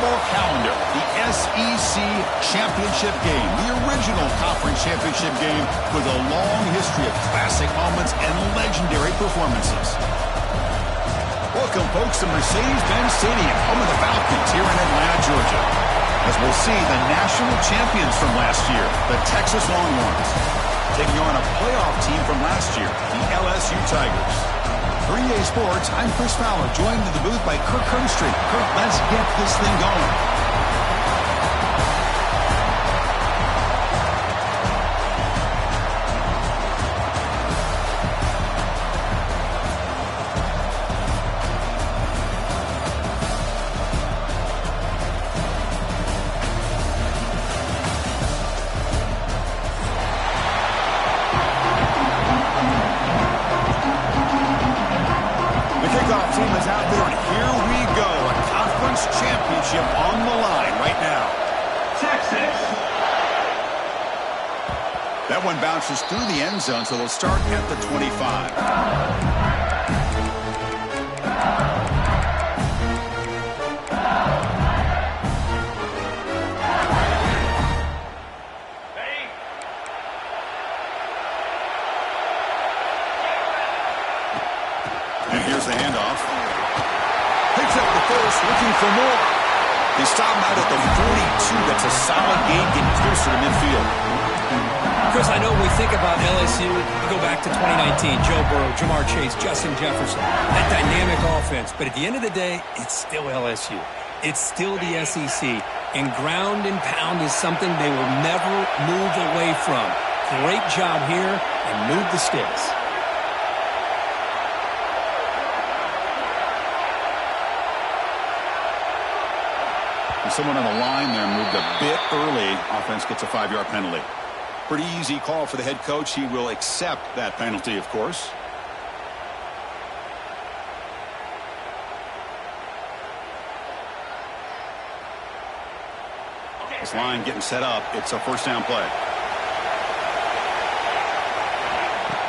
football calendar, the SEC championship game, the original conference championship game with a long history of classic moments and legendary performances. Welcome, folks, to Mercedes-Benz Stadium, home of the Falcons here in Atlanta, Georgia, as we'll see the national champions from last year, the Texas Longhorns, taking on a playoff team from last year, the LSU Tigers. For EA Sports, I'm Chris Fowler, joined in the booth by Kirk Herbstreit. Kirk, let's get this thing going. Team is out there, and here we go. A conference championship on the line right now. Texas. That one bounces through the end zone, so they'll start at the 25. And here's the handoff. Picks up the first, looking for more. They stop him out at the 42. That's a solid gain, getting closer to midfield. Chris, I know when we think about LSU, you go back to 2019, Joe Burrow, Jamar Chase, Justin Jefferson, that dynamic offense. But at the end of the day, it's still LSU. It's still the SEC. And ground and pound is something they will never move away from. Great job here, and move the sticks. Someone on the line there moved a bit early. Offense gets a 5-yard penalty. Pretty easy call for the head coach. He will accept that penalty, of course. This line getting set up. It's a first down play.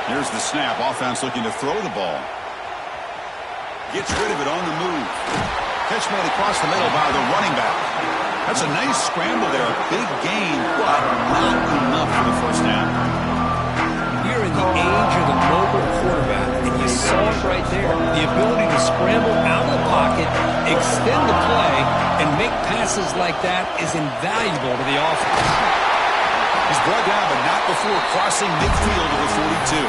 Here's the snap. Offense looking to throw the ball. Gets rid of it on the move. Catch made across the middle by the running back. That's a nice scramble there. A big gain, but not enough for the first down. You're in the age of the mobile quarterback, and you saw it right there. The ability to scramble out of the pocket, extend the play, and make passes like that is invaluable to the offense. He's brought down, but not before crossing midfield to the 42.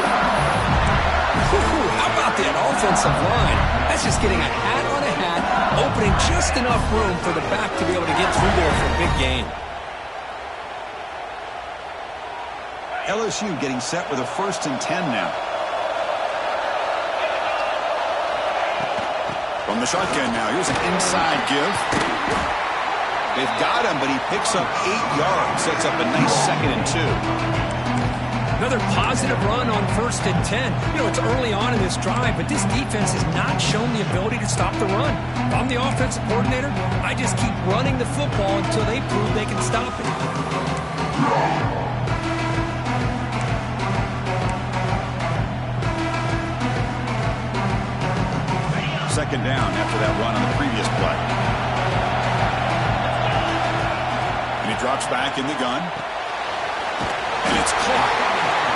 How about that offensive line? That's just getting a hat on a hat, opening just enough room for the back to be able to get through there for a big gain. LSU getting set with a 1st and 10 now. From the shotgun now, here's an inside give. They've got him, but he picks up 8 yards, sets up a nice 2nd and 2. Another positive run on 1st and 10. You know, it's early on in this drive, but this defense has not shown the ability to stop the run. If I'm the offensive coordinator, I just keep running the football until they prove they can stop it. 2nd down after that run on the previous play. And he drops back in the gun. And it's caught.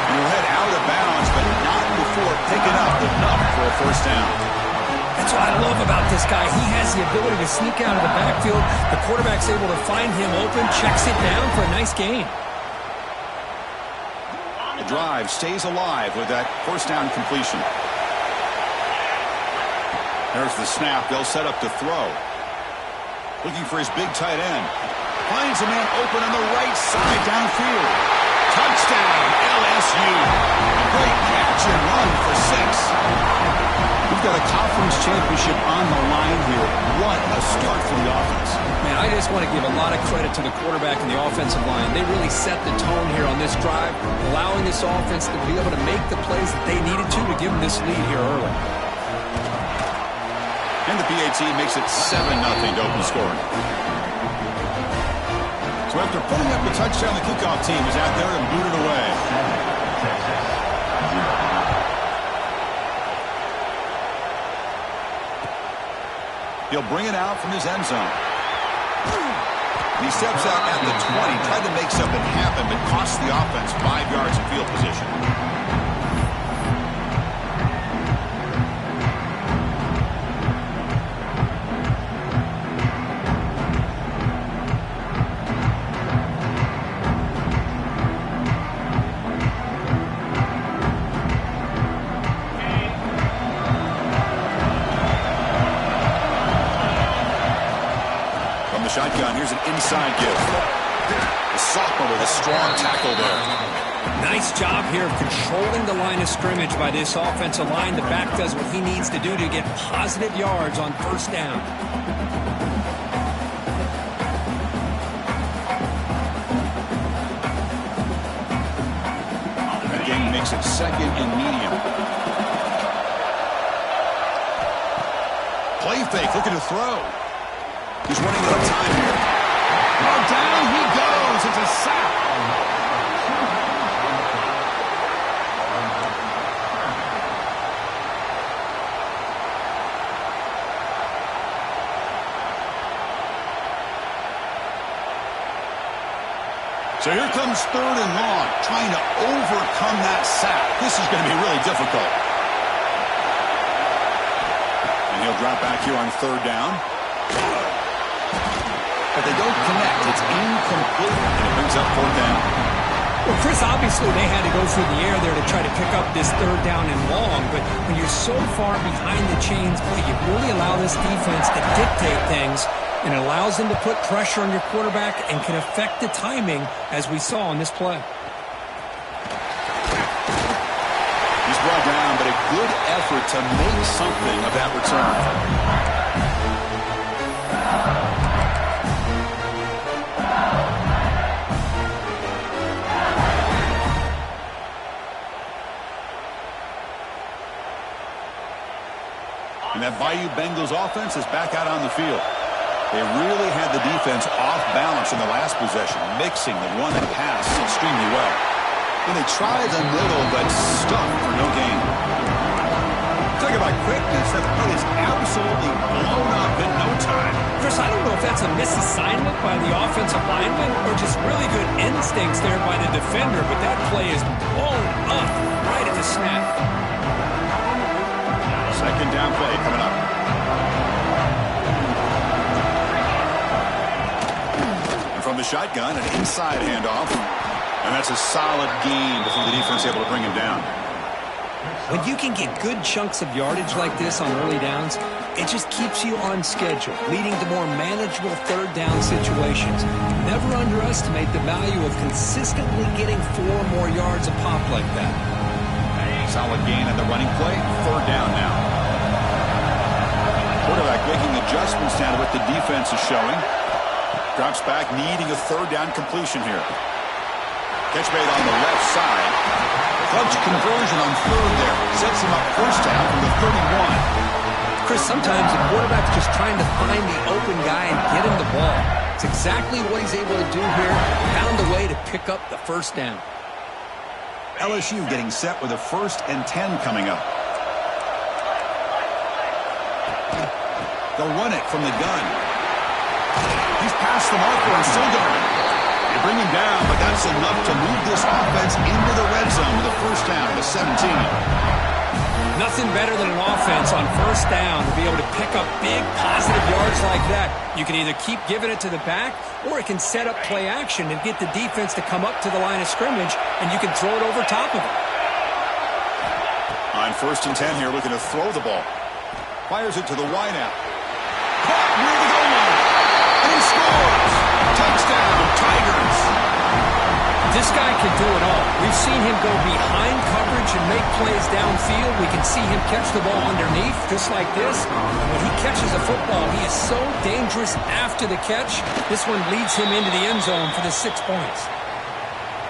And he'll head out of bounds, but not before picking up enough for a 1st down. That's what I love about this guy. He has the ability to sneak out of the backfield. The quarterback's able to find him open, checks it down for a nice gain. The drive stays alive with that 1st down completion. There's the snap. They'll set up to throw. Looking for his big tight end. Finds a man open on the right side downfield. Touchdown, LSU. A great catch and run for 6. We've got a conference championship on the line here. What a start for the offense. Man, I just want to give a lot of credit to the quarterback and the offensive line. They really set the tone here on this drive, allowing this offense to be able to make the plays that they needed to give them this lead here early. And the PAT makes it 7-0 to open the scoring. So after putting up a touchdown, the kickoff team is out there and booted away. He'll bring it out from his end zone. And he steps out at the 20, tried to make something happen, but cost the offense 5 yards in field position. Shotgun, here's an inside give. The sophomore with a strong tackle there. Nice job here of controlling the line of scrimmage by this offensive line. The back does what he needs to do to get positive yards on first down. Again, makes it second and medium. Play fake, looking to throw. He's running out of time here. Oh, down he goes. It's a sack. So here comes 3rd and long, trying to overcome that sack. This is going to be really difficult. And he'll drop back here on 3rd down. But they don't connect. It's incomplete, and it brings up 4th down. Well, Chris, obviously they had to go through the air there to try to pick up this 3rd down and long, but when you're so far behind the chains, boy, you really allow this defense to dictate things, and it allows them to put pressure on your quarterback and can affect the timing, as we saw on this play. He's brought down, but a good effort to make something of that return. And that Bayou Bengals offense is back out on the field. They really had the defense off balance in the last possession, mixing the run and pass extremely well. And they tried the middle, but stuck for no gain. Talk about quickness. That play is absolutely blown up in no time. Chris, I don't know if that's a misassignment by the offensive lineman or just really good instincts there by the defender, but that play is blown up right at the snap. Second down play coming up. And from the shotgun, an inside handoff. And that's a solid gain before the defense able to bring him down. When you can get good chunks of yardage like this on early downs, it just keeps you on schedule, leading to more manageable 3rd down situations. Never underestimate the value of consistently getting 4 more yards a pop like that. Solid gain on the running play. 3rd down now. Quarterback making adjustments down to what the defense is showing. Drops back, needing a 3rd down completion here. Catch made on the left side. Clutch conversion on 3rd there. Sets him up 1st down from the 31. Chris, sometimes the quarterback's just trying to find the open guy and get him the ball. It's exactly what he's able to do here. Found a way to pick up the 1st down. LSU getting set with a 1st and 10 coming up. They'll run it from the gun. He's past the marker and still going. They bring him down, but that's enough to move this offense into the red zone with a 1st down to 17. Nothing better than an offense on 1st down to be able to pick up big positive yards like that. You can either keep giving it to the back, or it can set up play action and get the defense to come up to the line of scrimmage, and you can throw it over top of it. On 1st and 10 here, looking to throw the ball. Fires it to the wideout. Caught near the goal line. And he scores. Touchdown, Tigers. This guy can do it all. We've seen him go behind coverage and make plays downfield. We can see him catch the ball underneath, just like this. And when he catches a football, he is so dangerous after the catch. This one leads him into the end zone for the 6 points.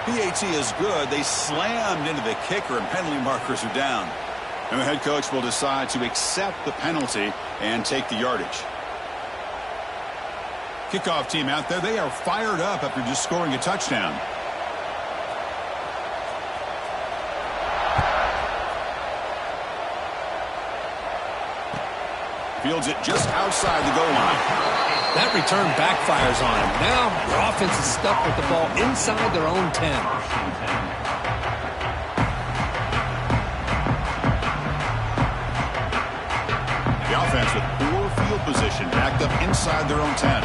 PAT is good. They slammed into the kicker, and penalty markers are down. And the head coach will decide to accept the penalty and take the yardage. Kickoff team out there, they are fired up after just scoring a touchdown. Fields it just outside the goal line. That return backfires on him. Now your offense is stuck with the ball inside their own 10. The offense with poor field position backed up inside their own 10.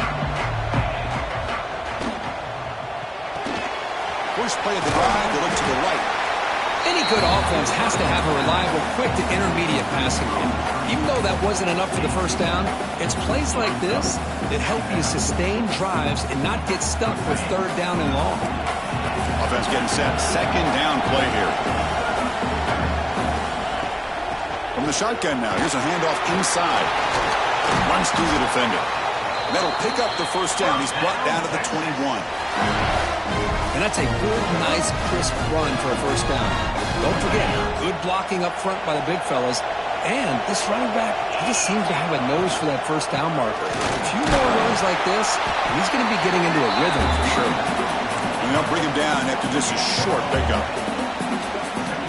First play of the drive, they look to the right. Any good offense has to have a reliable, quick to intermediate passing game. Even though that wasn't enough for the first down, it's plays like this that help you sustain drives and not get stuck with third down and long. Offense getting set. Second down play here. From the shotgun now, here's a handoff inside. Runs through the defender. And that'll pick up the first down. He's brought down to the 21. And that's a good, nice, crisp run for a first down. Don't forget, good blocking up front by the big fellas. And this running back, he just seems to have a nose for that first down marker. A few more runs like this, and he's going to be getting into a rhythm for sure. And they'll bring him down after just a short pickup.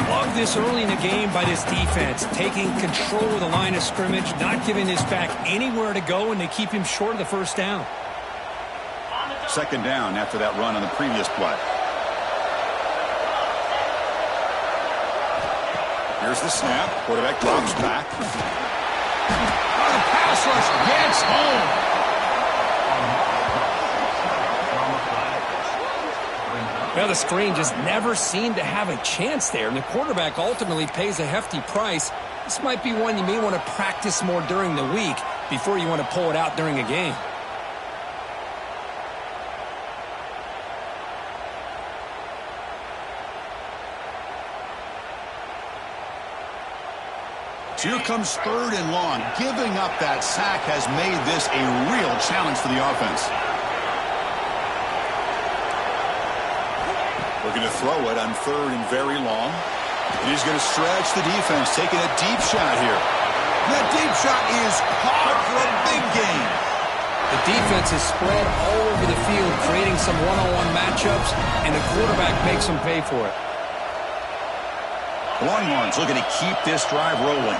Love this early in the game by this defense, taking control of the line of scrimmage, not giving this back anywhere to go, and they keep him short of the first down. Second down after that run on the previous play. Here's the snap. Quarterback drops back. Oh, the pass rush gets home. Well, the screen just never seemed to have a chance there, and the quarterback ultimately pays a hefty price. This might be one you may want to practice more during the week before you want to pull it out during a game. So here comes third and long. Giving up that sack has made this a real challenge for the offense. Looking to throw it on third and very long. And he's going to stretch the defense, taking a deep shot here. That deep shot is caught for a big gain. The defense is spread all over the field, creating some one-on-one matchups, and the quarterback makes them pay for it. The Longhorns looking to keep this drive rolling.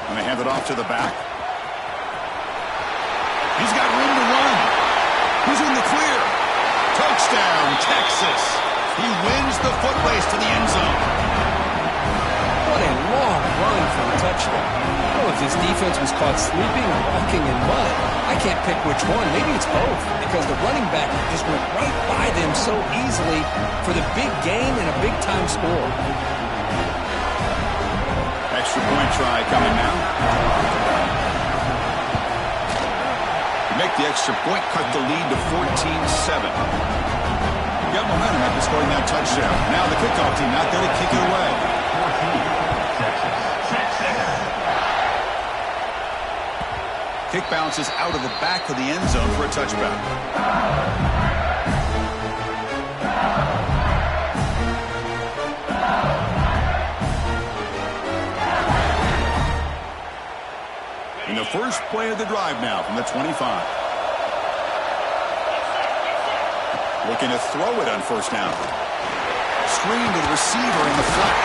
And they hand it off to the back. He's got room to run. He's in the clear. Touchdown, Texas. He wins the foot race to the end zone. What a long run for a touchdown. I don't know if this defense was caught sleeping or walking in mud. I can't pick which one. Maybe it's both, because the running back just went right by them so easily for the big gain and a big-time score. Extra point try coming now. To make the extra point, cut the lead to 14-7. Got momentum after scoring that touchdown. Now the kickoff team out there to kick it away. Kick bounces out of the back of the end zone for a touchback. In the first play of the drive now from the 25. Looking to throw it on first down. Screen to the receiver in the flat.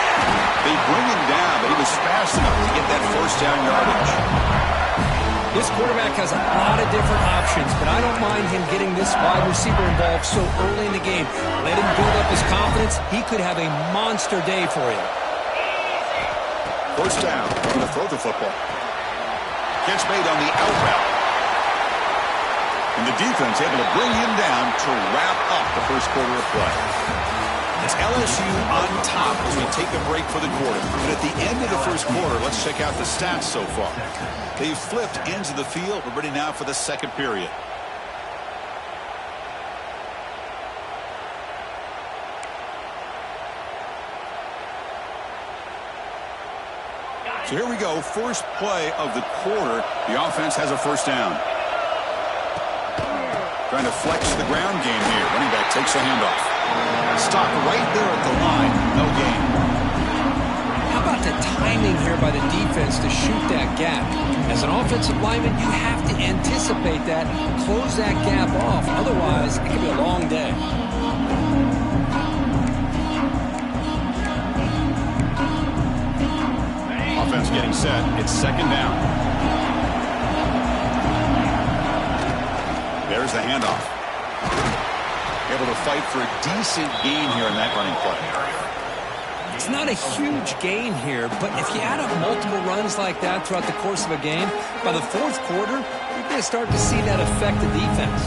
They bring him down, but he was fast enough to get that first down yardage. This quarterback has a lot of different options, but I don't mind him getting this wide receiver involved so early in the game. Let him build up his confidence. He could have a monster day for you. First down, going to throw the football. Catch made on the out route. And the defense able to bring him down to wrap up the first quarter of play. It's LSU on top as we take a break for the quarter. And at the end of the first quarter, let's check out the stats so far. They've flipped ends of the field. We're ready now for the second period. So here we go. First play of the quarter. The offense has a first down. Trying to flex the ground game here. Running back takes a handoff. Stop right there at the line. No gain. How about the timing here by the defense to shoot that gap? As an offensive lineman, you have to anticipate that, close that gap off. Otherwise, it could be a long day. offense getting set. It's second down. There's the handoff. Able to fight for a decent gain here in that running play. It's not a huge gain here, but if you add up multiple runs like that throughout the course of a game, by the fourth quarter, you're going to start to see that affect the defense.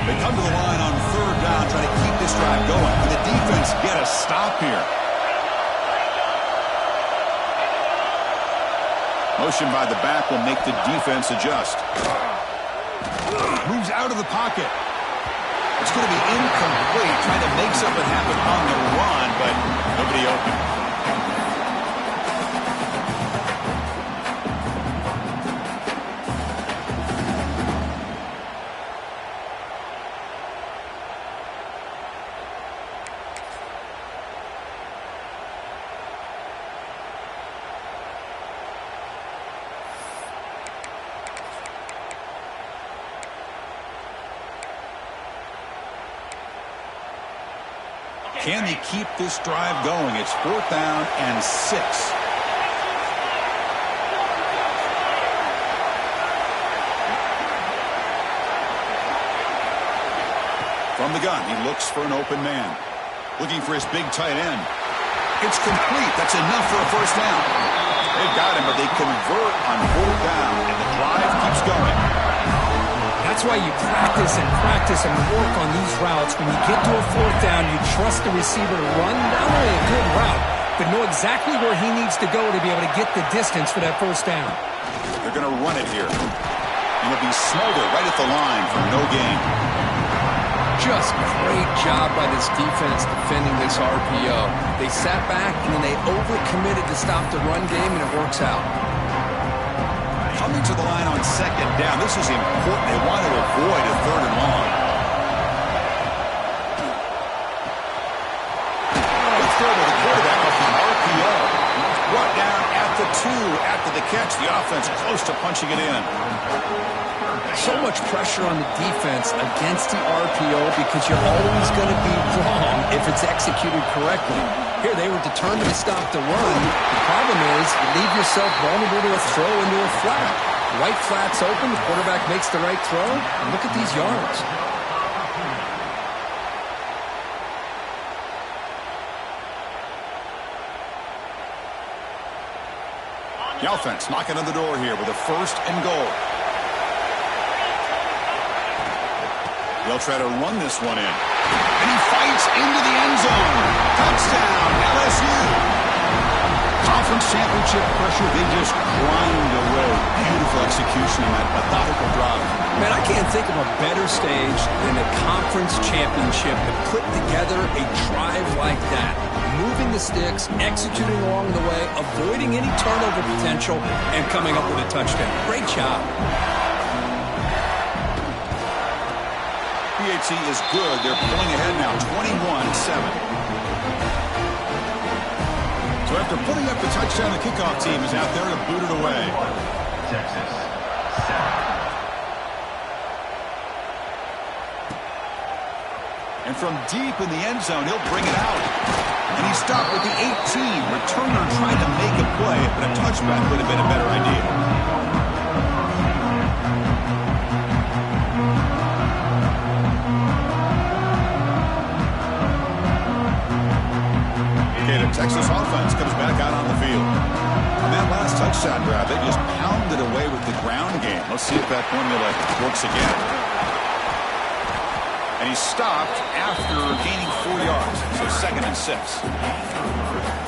They come to the line on third down, trying to keep this drive going. Can the defense get a stop here? Motion by the back will make the defense adjust. Moves out of the pocket. It's going to be incomplete, trying to make something happen on the run, but nobody open. Can they keep this drive going? It's fourth down and 6. From the gun, he looks for an open man. Looking for his big tight end. It's complete. That's enough for a first down. They've got him, but they convert on fourth down, and the drive keeps going. That's why you practice and work on these routes. When you get to a fourth down, you trust the receiver to run not only a good route, but know exactly where he needs to go to be able to get the distance for that first down. They're going to run it here. And it'll be Smolder right at the line for no gain. Just great job by this defense defending this RPO. They sat back and then they overcommitted to stop the run game, and it works out. Coming to the line on second down. This is important. They want to avoid a third and long. They throw to the quarterback off the RPO. Brought down at the 2 after the catch. The offense close to punching it in. So much pressure on the defense against the RPO because you're always going to be wrong if it's executed correctly. Here, they were determined to stop the run. The problem is you leave yourself vulnerable to a throw into a flat. Right flat's open, the quarterback makes the right throw, and look at these yards. The offense knocking on the door here with a first and goal. They'll try to run this one in. And he fights into the end zone. Touchdown, LSU. Conference championship pressure, they just grind away. Beautiful execution on that methodical drive. Man, I can't think of a better stage than a conference championship to put together a drive like that. Moving the sticks, executing along the way, avoiding any turnover potential, and coming up with a touchdown. Great job. PAT is good. They're pulling ahead now, 21-7. So after putting up the touchdown, the kickoff team is out there to boot it away. Texas, 7. And from deep in the end zone, he'll bring it out. And he stopped with the 18. Returner trying to make a play, but a touchback would have been a better idea. Okay, the Texas offense comes back out on the field. On that last touchdown drive, they just pounded away with the ground game. Let's see if that formula works again. And he stopped after gaining 4 yards, so 2nd and 6.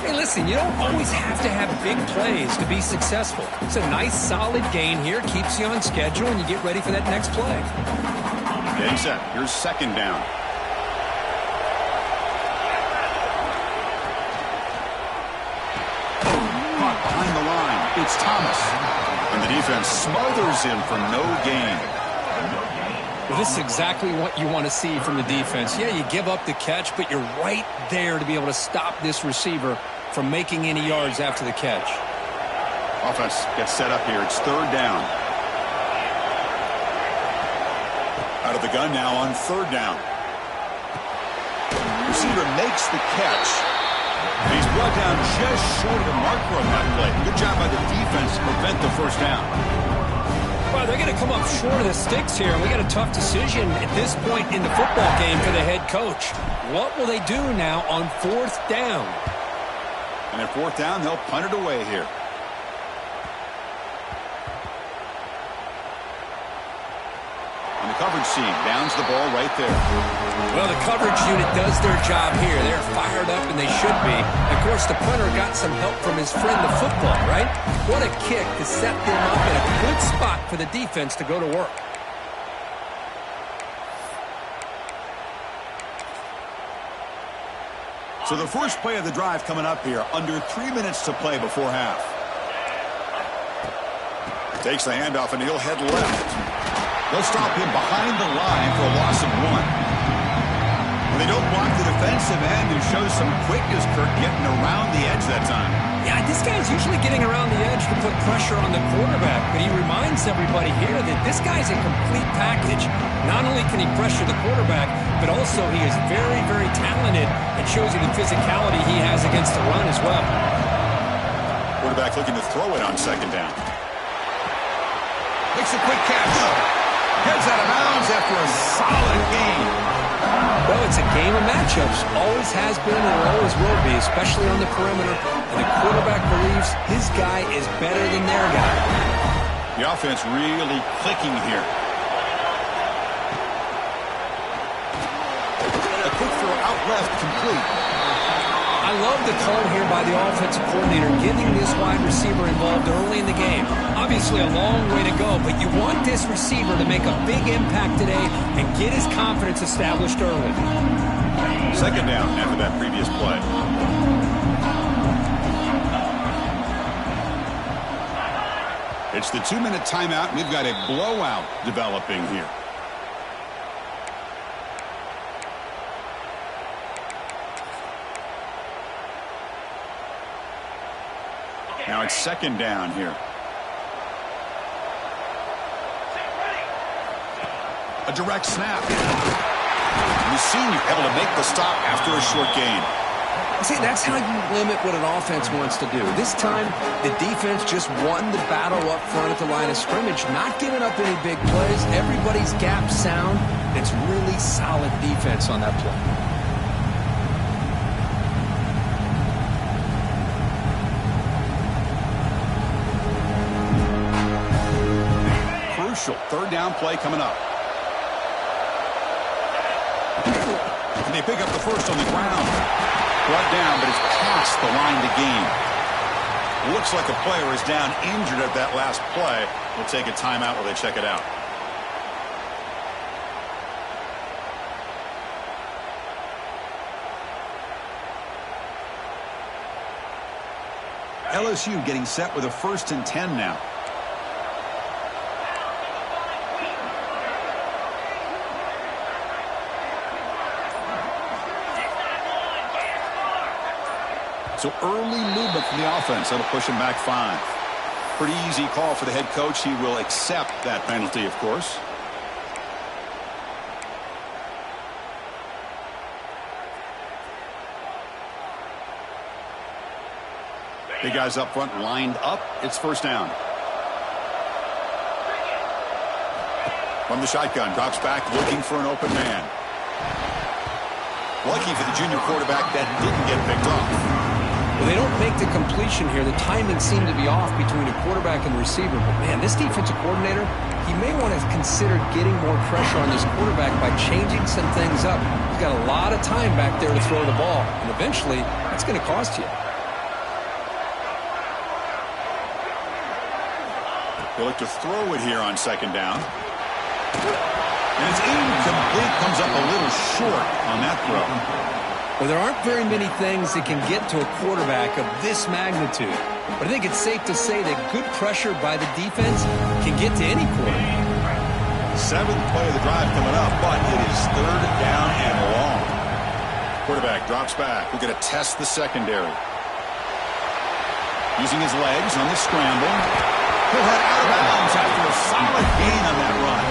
Hey, listen, you don't always have to have big plays to be successful. It's a nice, solid gain here, keeps you on schedule, and you get ready for that next play. Getting set. Here's 2nd down. Caught behind the line. It's Thomas. And the defense smothers him for no gain. Well, this is exactly what you want to see from the defense. Yeah, you give up the catch, but you're right there to be able to stop this receiver from making any yards after the catch. Offense gets set up here. It's 3rd down. Out of the the gun now on 3rd down. Receiver makes the catch. And he's brought down just short of the marker on that play. Good job by the defense to prevent the 1st down. Well, they're going to come up short of the sticks here, and we got a tough decision at this point in the football game for the head coach. What will they do now on 4th down? And at 4th down, they'll punt it away here. And the coverage team downs the ball right there. Well, the coverage unit does their job here. They're fired up, and they should be. Of course, the punter got some help from his friend, the football, right? What a kick to set them up in a good spot for the defense to go to work. So the first play of the drive coming up here, under 3 minutes to play before half. Takes the handoff, and he'll head left. They'll stop him behind the line for a loss of 1. They don't block the defensive end and shows some quickness, Kirk, getting around the edge that time. Yeah, this guy's usually getting around the edge to put pressure on the quarterback, but he reminds everybody here that this guy's a complete package. Not only can he pressure the quarterback, but also he is very, very talented and shows you the physicality he has against the run as well. Quarterback looking to throw it on 2nd down. Makes a quick catch. Gets out of bounds after a solid game. Well, it's a game of matchups. Always has been and always will be, especially on the perimeter. And the quarterback believes his guy is better than their guy. The offense really clicking here. A quick throw out left, complete. I love the call here by the offensive coordinator, getting this wide receiver involved early in the game. Obviously a long way to go, but you want this receiver to make a big impact today and get his confidence established early. 2nd down after that previous play. It's the 2-minute timeout. We've got a blowout developing here. Now it's 2nd down here. A direct snap. The senior able to make the stop after a short gain. See, that's how you limit what an offense wants to do. This time, the defense just won the battle up front at the line of scrimmage, not giving up any big plays. Everybody's gap sound. It's really solid defense on that play. Crucial 3rd down play coming up. And they pick up the first on the ground. Brought down, but it's past the line to gain. Looks like a player is down injured at that last play. We'll take a timeout while they check it out. LSU getting set with a 1st and 10 now. So early movement from the offense. That'll push him back 5. Pretty easy call for the head coach. He will accept that penalty, of course. Big guys up front lined up. It's 1st down. From the shotgun, drops back looking for an open man. Lucky for the junior quarterback that didn't get picked off. Well, they don't make the completion here. The timing seemed to be off between the quarterback and the receiver. But, man, this defensive coordinator, he may want to consider getting more pressure on this quarterback by changing some things up. He's got a lot of time back there to throw the ball. And eventually, that's going to cost you. They look to throw it here on 2nd down. And it's incomplete. Comes up a little short on that throw. Well, there aren't very many things that can get to a quarterback of this magnitude. But I think it's safe to say that good pressure by the defense can get to any quarterback. 7th play of the drive coming up, but it is 3rd down and long. Quarterback drops back. We're going to test the secondary. Using his legs on the scramble. He'll head out of bounds after a solid gain on that run.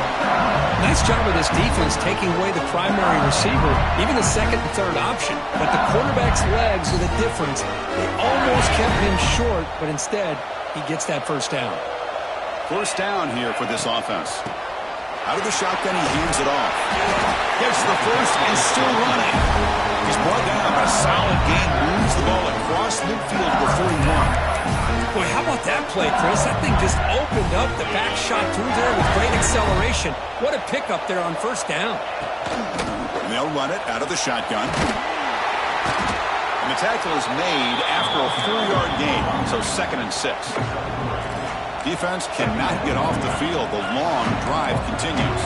Nice Nice job of this defense taking away the primary receiver, even the second and third option. But the quarterback's legs are the difference. They almost kept him short, but instead, he gets that first down. First down here for this offense. Out of the shotgun, he hands it off. Gets the first and still running. He's brought down, but a solid gain moves the ball across midfield to the 41. Boy, how about that play, Chris? That thing just opened up the back shot through there with great acceleration. What a pickup there on first down. And they'll run it out of the shotgun. And the tackle is made after a 4-yard gain, so 2nd and 6. Defense cannot get off the field. The long drive continues.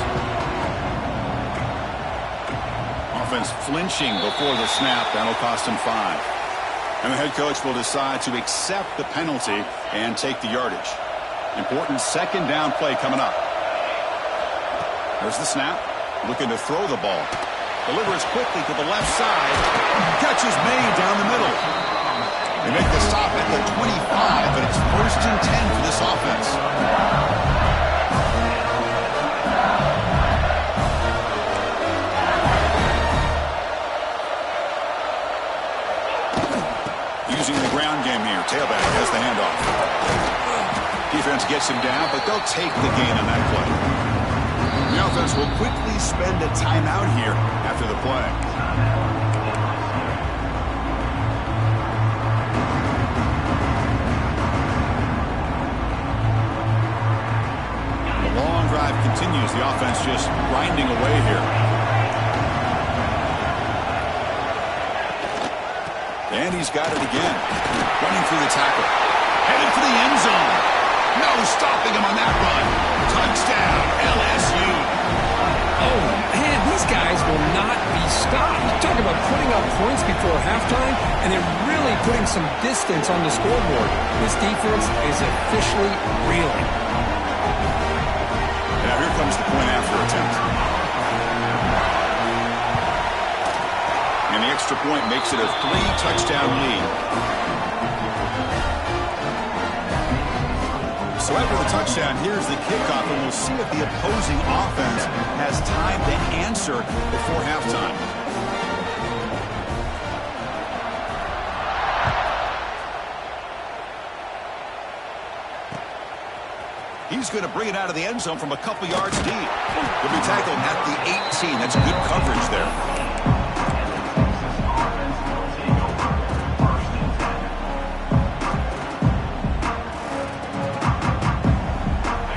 Offense flinching before the snap. That'll cost him 5. And the head coach will decide to accept the penalty and take the yardage. Important second down play coming up. There's the snap. Looking to throw the ball. Delivers quickly to the left side. Catch is made down the middle. They make the stop at the 25, but it's 1st and 10 for this offense. Using the ground game here. Tailback has the handoff. Defense gets him down, but they'll take the gain on that play. The offense will quickly spend a timeout here after the play. The long drive continues. The offense just grinding away here. And he's got it again. Running through the tackle. Headed for the end zone. No stopping him on that run. Touchdown, LSU. Oh, man, these guys will not be stopped. Talk about putting up points before halftime, and they're really putting some distance on the scoreboard. This defense is officially reeling. Now here comes the point after attempt. And the extra point makes it a 3-touchdown lead. So after the touchdown, here's the kickoff, and we'll see if the opposing offense has time to answer before halftime. He's going to bring it out of the end zone from a couple yards deep. He'll be tackled at the 18. That's good coverage there.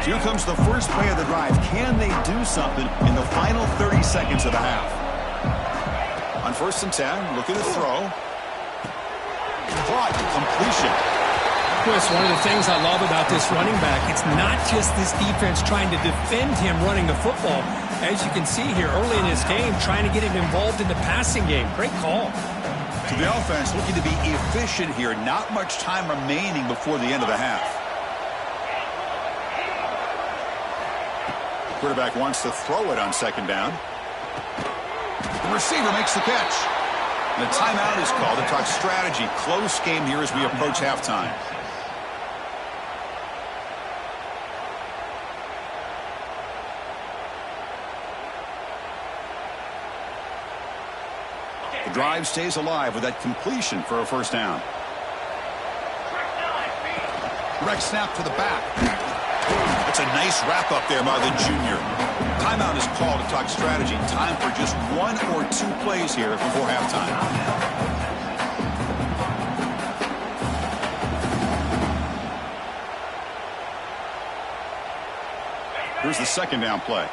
Here comes the first play of the drive. Can they do something in the final 30 seconds of the half? On 1st and 10, looking to throw. Caught, completion. Chris, one of the things I love about this running back, it's not just this defense trying to defend him running the football. As you can see here early in this game, trying to get him involved in the passing game. Great call. To the offense, looking to be efficient here. Not much time remaining before the end of the half. Quarterback wants to throw it on 2nd down. The receiver makes the catch. And a timeout is called to talk strategy. Close game here as we approach halftime. The drive stays alive with that completion for a 1st down. Direct snap to the back. It's a nice wrap-up there by the junior. Timeout is called to talk strategy. Time for just 1 or 2 plays here before halftime. Here's the 2nd down play.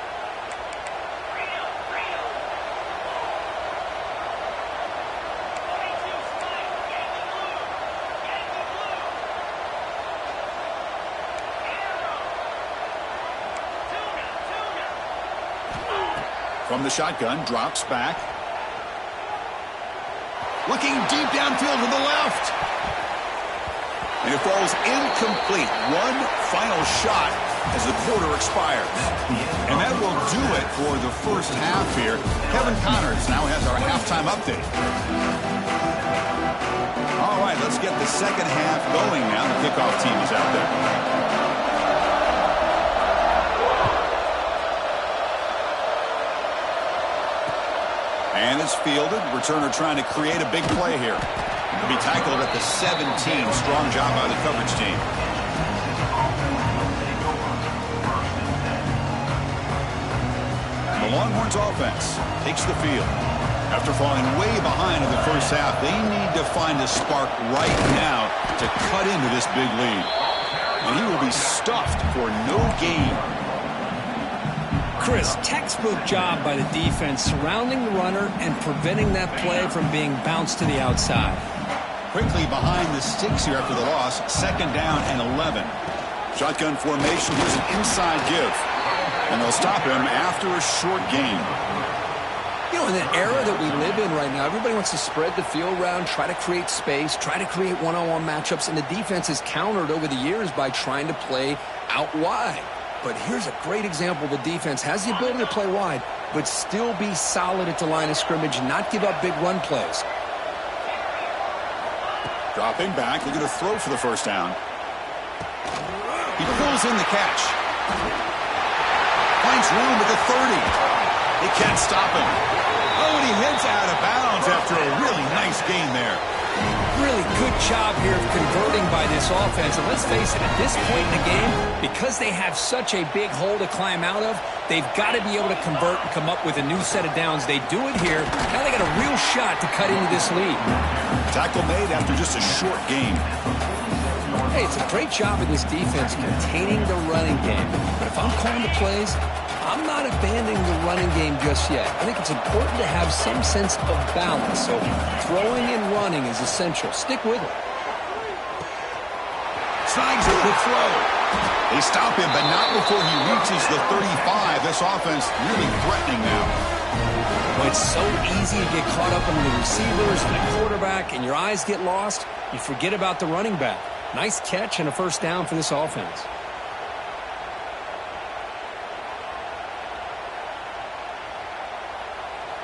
From the shotgun, drops back. Looking deep downfield to the left. And it falls incomplete. One final shot as the quarter expires. And that will do it for the first half here. Kevin Connors now has our halftime update. All right, let's get the second half going now. The kickoff team is out there. And it's fielded. Returner trying to create a big play here. He'll be tackled at the 17. Strong job by the coverage team. The Longhorns offense takes the field. After falling way behind in the first half, they need to find a spark right now to cut into this big lead. And he will be stuffed for no gain. Chris, textbook job by the defense surrounding the runner and preventing that play from being bounced to the outside. Quickly behind the sticks here after the loss. 2nd down and 11. Shotgun formation. Here's an inside give. And they'll stop him after a short gain. You know, in the era that we live in right now, everybody wants to spread the field around, try to create space, try to create one-on-one matchups, and the defense has countered over the years by trying to play out wide. But here's a great example. The defense has the ability to play wide, but still be solid at the line of scrimmage and not give up big run plays. Dropping back, they're going to throw for the first down. He pulls in the catch. Finds room at the 30. They can't stop him. Oh, and he heads out of bounds after a really nice gain there. Really good job here of converting by this offense. And let's face it, at this point in the game, because they have such a big hole to climb out of, they've got to be able to convert and come up with a new set of downs. They do it here. Now they got a real shot to cut into this lead. Tackle made after just a short gain. Hey, it's a great job of this defense containing the running game. But if I'm calling the plays, I'm not abandoning the running game just yet. I think it's important to have some sense of balance. So throwing and running is essential. Stick with it. Slides with the throw. They stop him, but not before he reaches the 35. This offense really threatening now. Well, it's so easy to get caught up in the receivers and the quarterback, and your eyes get lost. You forget about the running back. Nice catch and a first down for this offense.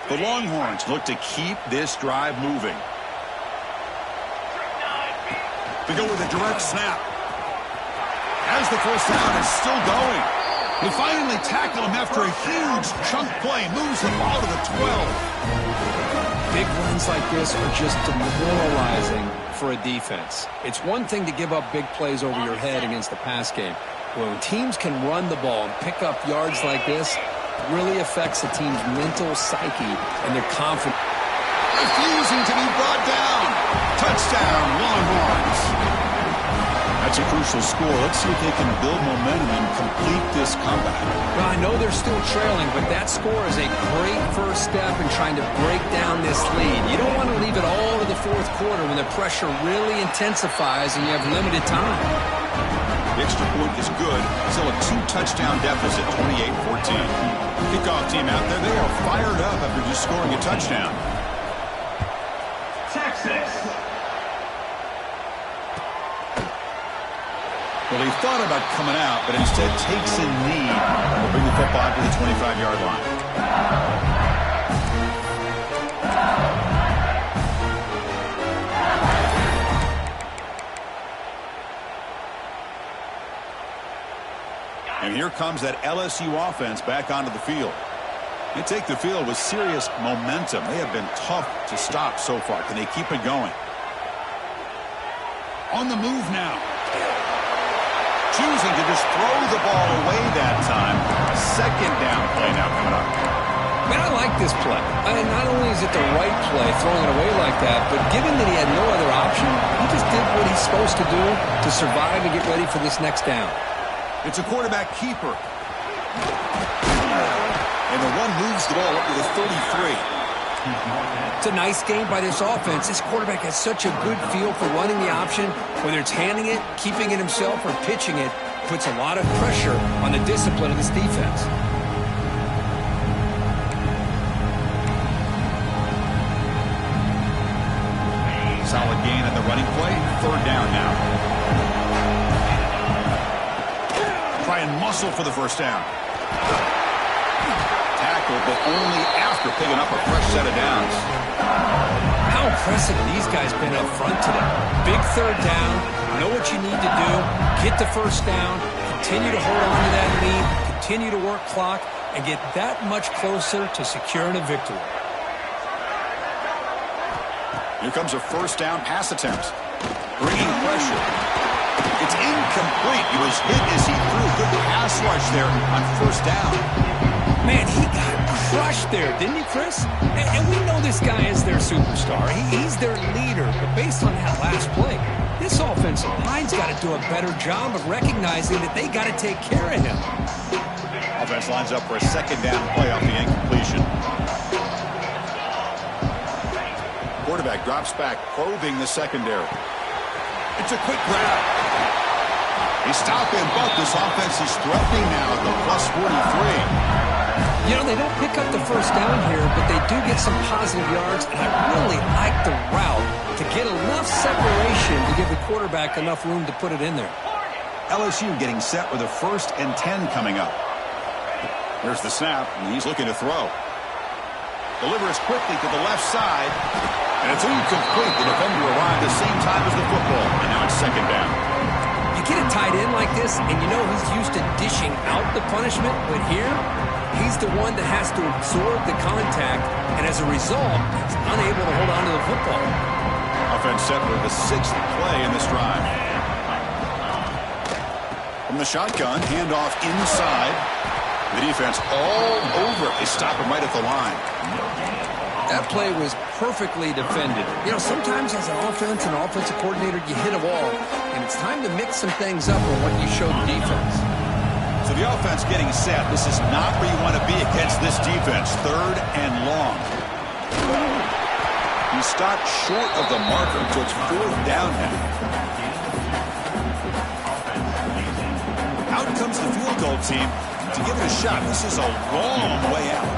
The Longhorns look to keep this drive moving. They go with a direct snap. As the first down is still going. They finally tackle him after a huge chunk play. Moves the ball to the 12. Big runs like this are just demoralizing for a defense. It's one thing to give up big plays over your head against the pass game. When teams can run the ball and pick up yards like this, it really affects the team's mental psyche and their confidence. Refusing to be brought down. Touchdown, Longhorns. That's a crucial score. Let's see if they can build momentum and complete this comeback. Well, I know they're still trailing, but that score is a great first step in trying to break down this lead. You don't want to leave it all to the fourth quarter when the pressure really intensifies and you have limited time. The extra point is good. Still a 2-touchdown deficit, 28-14. Kickoff team out there, they are fired up after just scoring a touchdown. Texas. Well, he thought about coming out, but instead takes a knee and will bring the football to the 25-yard line. And here comes that LSU offense back onto the field. They take the field with serious momentum. They have been tough to stop so far. Can they keep it going? On the move now. Choosing to just throw the ball away that time. 2nd down play now coming up. Man, I like this play. Not only is it the right play, throwing it away like that, but given that he had no other option, he just did what he's supposed to do to survive and get ready for this next down. It's a quarterback keeper. And the one moves the ball up to the 33. It's a nice game by this offense. This quarterback has such a good feel for running the option. Whether it's handing it, keeping it himself, or pitching it, puts a lot of pressure on the discipline of this defense. Solid gain on the running play. 3rd down now. Try and muscle for the first down. Tackle, but only after picking up a fresh set of downs. How impressive these guys been up front today. Big 3rd down. Know what you need to do. Get the first down. Continue to hold on to that lead. Continue to work clock and get that much closer to securing a victory. Here comes a first down pass attempt. Bringing pressure. It's incomplete. He was hit as he threw. Good pass rush there on first down. Man, he got crushed there, didn't he, Chris? And we know this guy is their superstar. He's their leader. But based on that last play, this offensive line's got to do a better job of recognizing that they got to take care of him. Offense lines up for a second down play off the incompletion. Quarterback drops back, probing the secondary. It's a quick grab. They stop him, but this offense is threatening now at the plus 43. You know, they don't pick up the first down here, but they do get some positive yards, and I really like the route to get enough separation to give the quarterback enough room to put it in there. LSU getting set with a 1st and 10 coming up. Here's the snap, and he's looking to throw. Delivers quickly to the left side, and it's incomplete. The defender arrived the same time as the football, and now it's second down. You get a tight end like this, and you know he's used to dishing out the punishment, but here, he's the one that has to absorb the contact, and as a result, he's unable to hold on to the football. Offense set for the 6th play in this drive. From the shotgun, handoff inside. The defense all over it. They stop him right at the line. That play was perfectly defended. You know, sometimes as an offense and offensive coordinator, you hit a wall, and it's time to mix some things up on what you show the defense. So the offense getting set. This is not where you want to be against this defense. 3rd and long. He stopped short of the marker, so it's 4th down now. Out comes the field goal team to give it a shot. This is a long way out.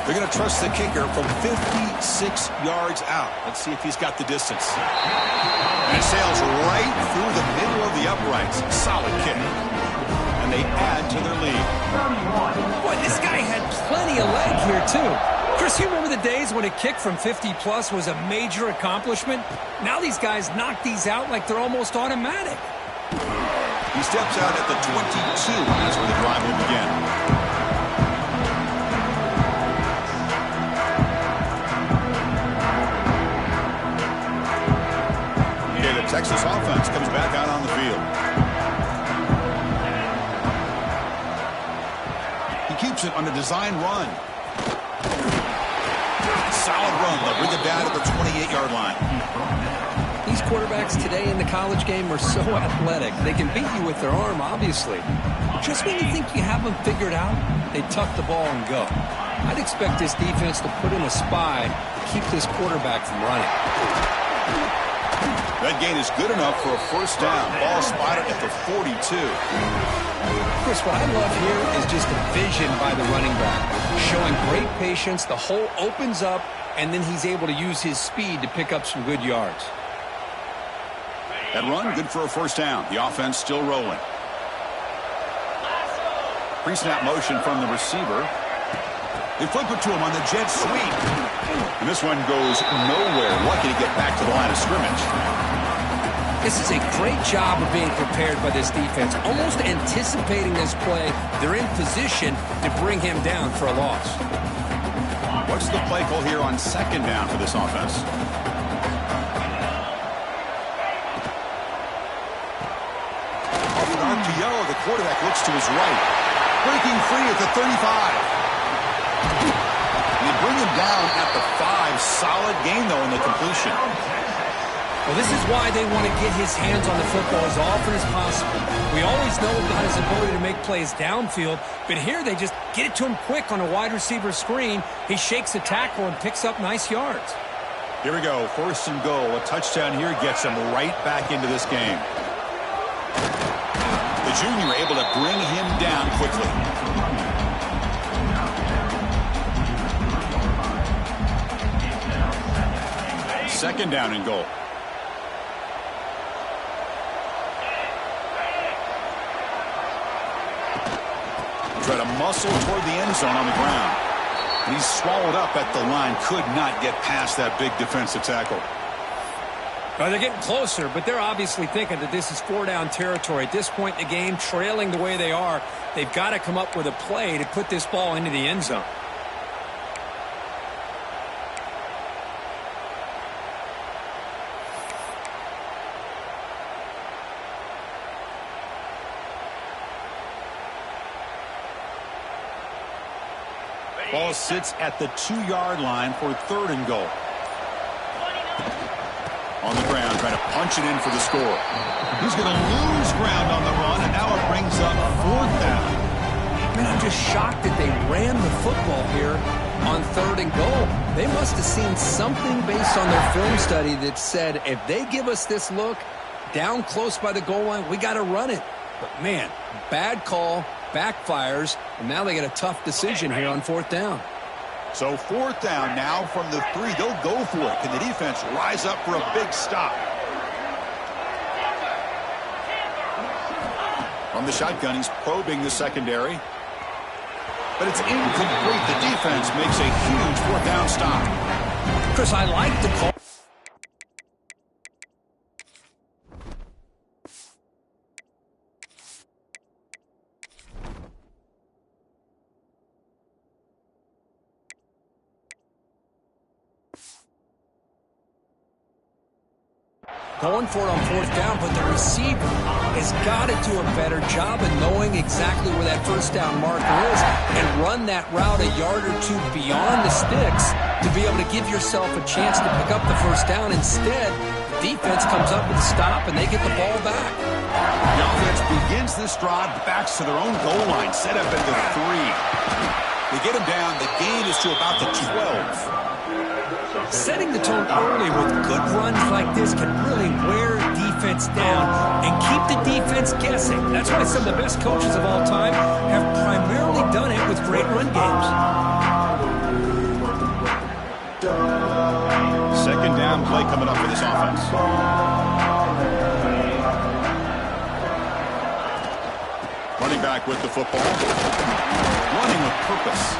They're going to trust the kicker from 56 yards out. Let's see if he's got the distance. And it sails right through the middle of the uprights. Solid kick. And they add to their lead. Boy, this guy had plenty of leg here, too. Chris, you remember the days when a kick from 50-plus was a major accomplishment? Now these guys knock these out like they're almost automatic. He steps out at the 22. That's where the drive will begin. Okay, the Texas offense comes back out on the field. Keeps it on a design run. Solid run. They'll bring it down to the 28-yard line. These quarterbacks today in the college game are so athletic. They can beat you with their arm, obviously. Just when you think you have them figured out, they tuck the ball and go. I'd expect this defense to put in a spy to keep this quarterback from running. That gain is good enough for a first down. Ball spotted at the 42. Chris, what I love here is just the vision by the running back. Showing great patience, the hole opens up, and then he's able to use his speed to pick up some good yards. That run, good for a first down. The offense still rolling. Pre-snap motion from the receiver. They flip it to him on the jet sweep. And this one goes nowhere. Lucky to get back to the line of scrimmage. This is a great job of being prepared by this defense. Almost anticipating this play, they're in position to bring him down for a loss. What's the play call here on second down for this offense? Off an RPO, the quarterback looks to his right. Breaking free at the 35. They bring him down at the 5. Solid gain, though, in the completion. Well, this is why they want to get his hands on the football as often as possible. We always know about his ability to make plays downfield, but here they just get it to him quick on a wide receiver screen. He shakes the tackle and picks up nice yards. Here we go, 1st and goal. A touchdown here gets him right back into this game. The junior able to bring him down quickly. Second down and goal. Try to muscle toward the end zone on the ground. And he's swallowed up at the line. Could not get past that big defensive tackle. Well, they're getting closer, but they're obviously thinking that this is 4-down territory. At this point in the game, trailing the way they are, they've got to come up with a play to put this ball into the end zone. Ball sits at the 2-yard line for 3rd and goal. On the ground, trying to punch it in for the score. He's going to lose ground on the run, and now it brings up 4th down. Man, I'm just shocked that they ran the football here on 3rd and goal. They must have seen something based on their film study that said, if they give us this look down close by the goal line, we got to run it. But, man, bad call, backfires, and now they get a tough decision here on 4th down. So 4th down now from the 3. They'll go for it. Can the defense rise up for a big stop? On the shotgun, he's probing the secondary. But it's incomplete. The defense makes a huge 4th down stop. Chris, I like the call. Going for it on 4th down, but the receiver has got to do a better job of knowing exactly where that 1st down marker is and run that route a yard or 2 beyond the sticks to be able to give yourself a chance to pick up the 1st down. Instead, the defense comes up with a stop, and they get the ball back. The offense begins this drive, backs to their own goal line, set up at the 3. They get him down. The gain is to about the 12. Setting the tone early with good runs like this can really wear defense down and keep the defense guessing. That's why some of the best coaches of all time have primarily done it with great run games. 2nd down play coming up for this offense. Running back with the football. Running with purpose.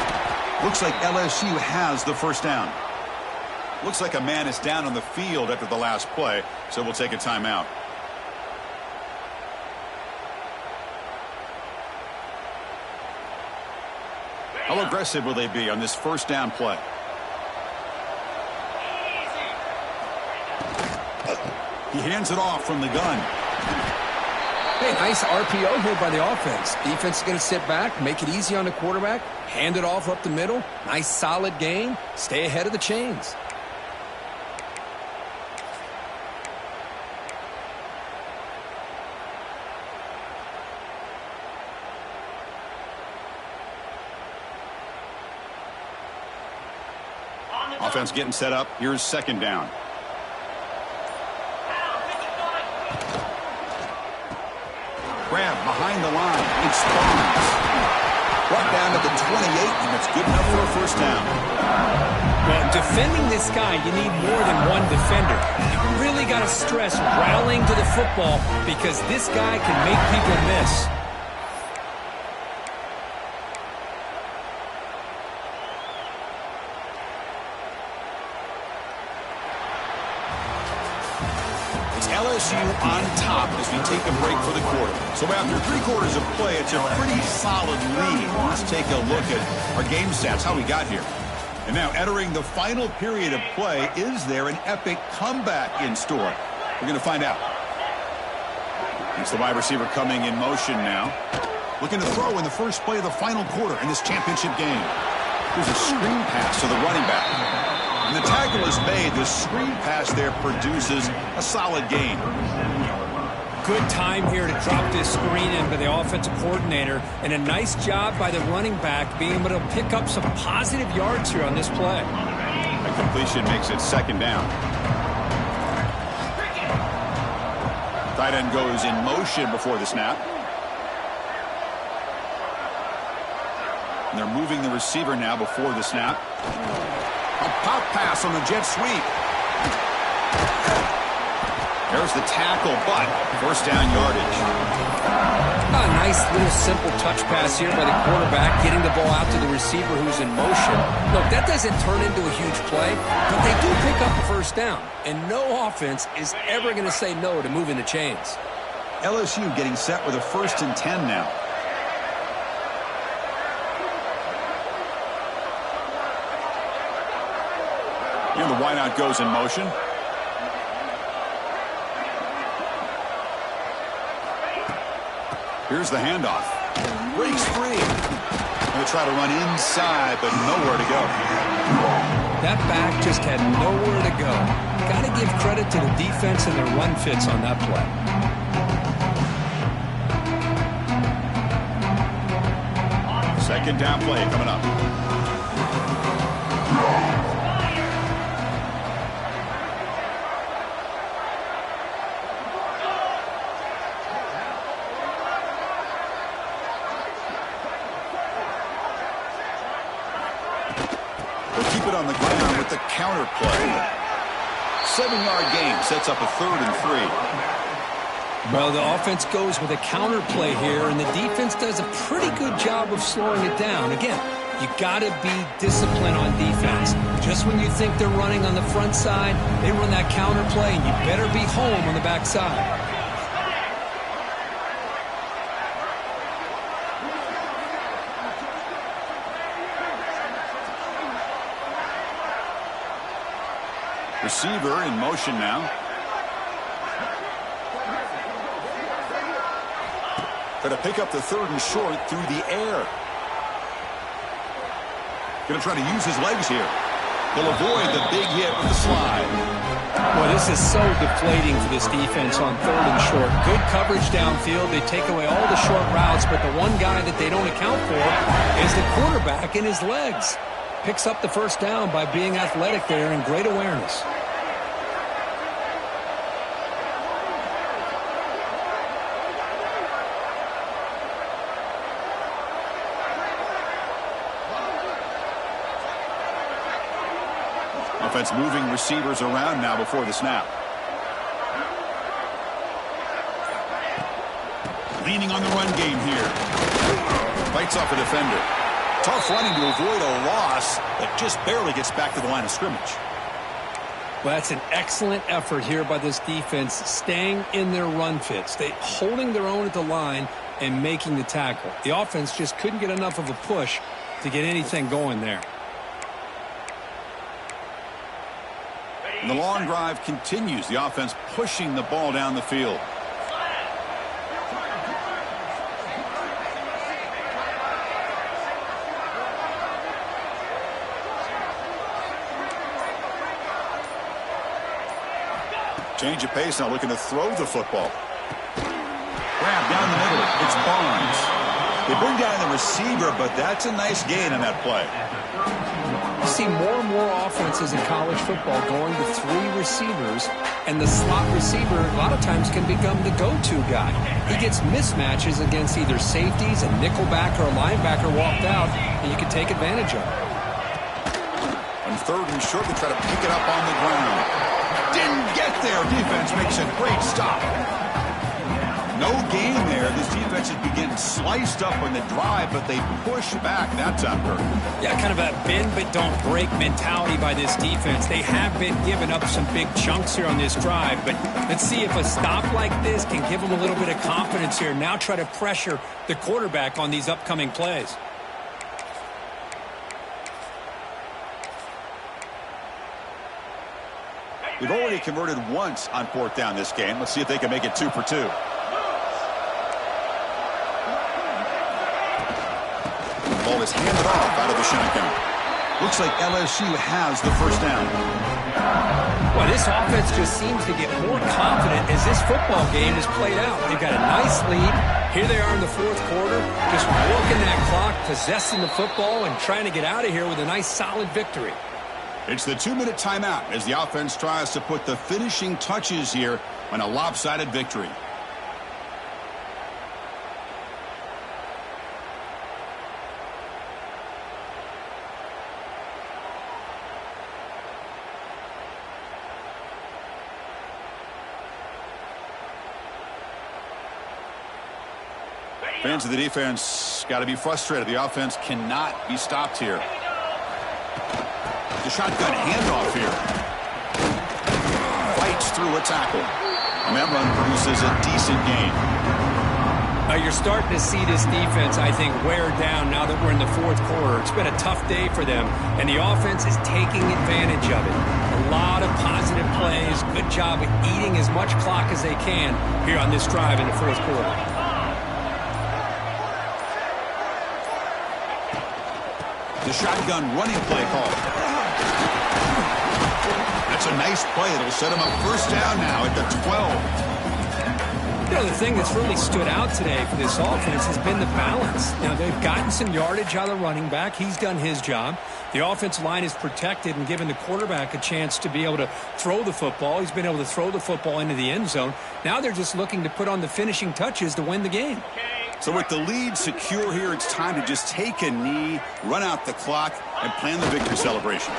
Looks like LSU has the 1st down. Looks like a man is down on the field after the last play, so we'll take a timeout. How aggressive will they be on this 1st down play? He hands it off from the gun. Hey, nice RPO here by the offense. Defense is going to sit back, make it easy on the quarterback, hand it off up the middle. Nice solid gain. Stay ahead of the chains. Offense getting set up. Here's 2nd down. Grab behind the line. It's Barnes. Brought down to the 28, and it's good enough for a 1st down. Well, defending this guy, you need more than one defender. You really got to stress rallying to the football because this guy can make people miss. LSU on top as we take a break for the quarter. So after 3 quarters of play, it's a pretty solid lead. Let's take a look at our game stats, how we got here. And now entering the final period of play, is there an epic comeback in store? We're going to find out. It's the wide receiver coming in motion now. Looking to throw in the first play of the final quarter in this championship game. Here's a screen pass to the running back. And the tackle is made. The screen pass there produces a solid gain. Good time here to drop this screen in by the offensive coordinator. And a nice job by the running back being able to pick up some positive yards here on this play. A completion makes it 2nd down. Tight end goes in motion before the snap. And they're moving the receiver now before the snap. A pop pass on the jet sweep. There's the tackle, but 1st down yardage. A nice little simple touch pass here by the quarterback, getting the ball out to the receiver who's in motion. Look, that doesn't turn into a huge play, but they do pick up a 1st down, and no offense is ever going to say no to moving the chains. LSU getting set with a 1st and 10 now. And the wideout goes in motion. Here's the handoff. Breaks free. He'll try to run inside, but nowhere to go. That back just had nowhere to go. Got to give credit to the defense and their run fits on that play. Second down play coming up. Keep it on the ground with the counter play. 7-yard gain sets up a 3rd and 3. Well, the offense goes with a counter play here, and the defense does a pretty good job of slowing it down. Again, you got to be disciplined on defense. Just when you think they're running on the front side, they run that counter play, and you better be home on the back side. Receiver in motion now. Going to pick up the 3rd and short through the air. Going to try to use his legs here. He'll avoid the big hit with the slide. Boy, this is so deflating for this defense on 3rd and short. Good coverage downfield. They take away all the short routes, but the one guy that they don't account for is the quarterback and his legs. Picks up the first down by being athletic there and great awareness. Offense moving receivers around now before the snap. Leaning on the run game here. Fights off a defender. Tough running to avoid a loss that just barely gets back to the line of scrimmage. Well, that's an excellent effort here by this defense, staying in their run fits. They holding their own at the line and making the tackle. The offense just couldn't get enough of a push to get anything going there. And the long drive continues. The offense pushing the ball down the field. Change of pace now, looking to throw the football. Grab down the middle. It's Barnes. They bring down the receiver, but that's a nice gain on that play. You see more and more offenses in college football going to 3 receivers, and the slot receiver a lot of times can become the go-to guy. He gets mismatches against either safeties, a nickelback, or a linebacker walked out, and you can take advantage of it. On 3rd and short, they try to pick it up on the ground. Didn't get there. Defense makes a great stop. No gain there. This defense has been getting sliced up on the drive, but they push back that time. Yeah, kind of a bend but don't break mentality by this defense. They have been giving up some big chunks here on this drive, but let's see if a stop like this can give them a little bit of confidence here. Now try to pressure the quarterback on these upcoming plays. They've already converted once on 4th down this game. Let's see if they can make it 2 for 2. Ball is handed off out of the shotgun. Looks like LSU has the first down. Well, this offense just seems to get more confident as this football game is played out. They've got a nice lead. Here they are in the 4th quarter, just working that clock, possessing the football, and trying to get out of here with a nice, solid victory. It's the 2-minute timeout as the offense tries to put the finishing touches here on a lopsided victory. Fans of the defense got to be frustrated. The offense cannot be stopped here. The shotgun handoff here. Fights through a tackle. And that run produces a decent gain. You're starting to see this defense, I think, wear down now that we're in the 4th quarter. It's been a tough day for them, and the offense is taking advantage of it. A lot of positive plays. Good job of eating as much clock as they can here on this drive in the 4th quarter. The shotgun running play call. That's a nice play. It'll set him up first down now at the 12. You know, the thing that's really stood out today for this offense has been the balance. Now, they've gotten some yardage out of the running back. He's done his job. The offensive line is protected and given the quarterback a chance to be able to throw the football. He's been able to throw the football into the end zone. Now they're just looking to put on the finishing touches to win the game. So with the lead secure here, it's time to just take a knee, run out the clock, and plan the victory celebration.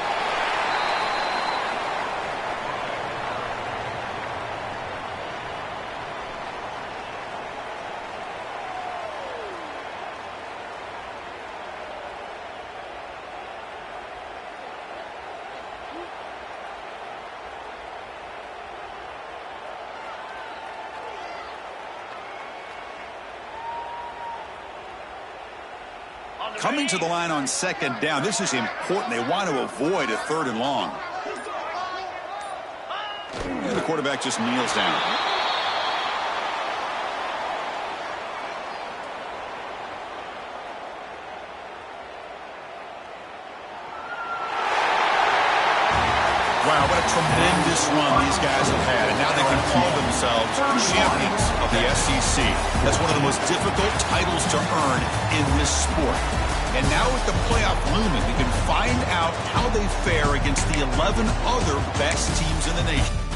Coming to the line on second down, this is important. They want to avoid a 3rd and long. And the quarterback just kneels down. Wow, what a tremendous run these guys have had, and now they can call themselves champions of the SEC. That's one of the most difficult titles to earn in this sport. And now with the playoff looming, we can find out how they fare against the 11 other best teams in the nation.